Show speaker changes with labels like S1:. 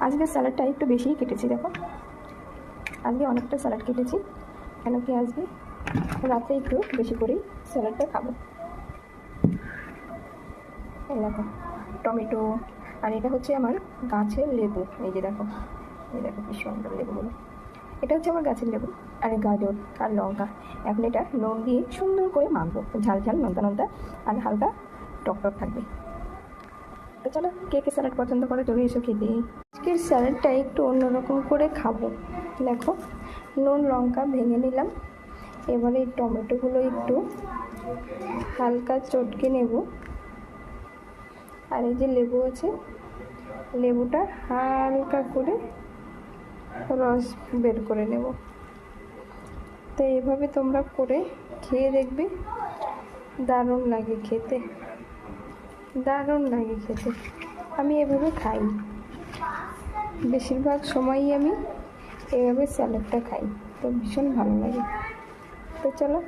S1: আজকে স্যালাডটা একটু বেশিই কেটেছি, দেখো আজকে অনেকটা স্যালাড কেটেছি, কেন কি আজকে রাতে একটু বেশি করেই স্যালাডটা খাবো। এই দেখো টমেটো, আর এটা হচ্ছে আমার গাছের লেবু, এই যে দেখো, এই দেখো কি সুন্দর লেবুগুলো, এটা হচ্ছে আমার গাছের লেবু। আর গাজর আর লঙ্কা, এখন এটা নুন দিয়ে সুন্দর করে মাখবো, ঝাল ঝাল নোনতা নোনতা আর হালকা টক টক থাকবে। তো চলো, কে কে স্যালাড পছন্দ করে চলে এসো খেতে। আজকের স্যালাডটা একটু অন্যরকম করে খাবো। দেখো নুন লঙ্কা ভেঙে নিলাম, এবারে এই টমেটোগুলো একটু হালকা চটকে নেব, আর এই যে লেবু আছে, লেবুটা হালকা করে রস বের করে নেব। তো এইভাবে তোমরা করে খেয়ে দেখবে, দারুণ লাগে খেতে, দারুণ লাগে খেতে। আমি এভাবে খাই, বেশিরভাগ সময়ই আমি এভাবে স্যালাডটা খাই, তো ভীষণ ভালো লাগে। তো চলো।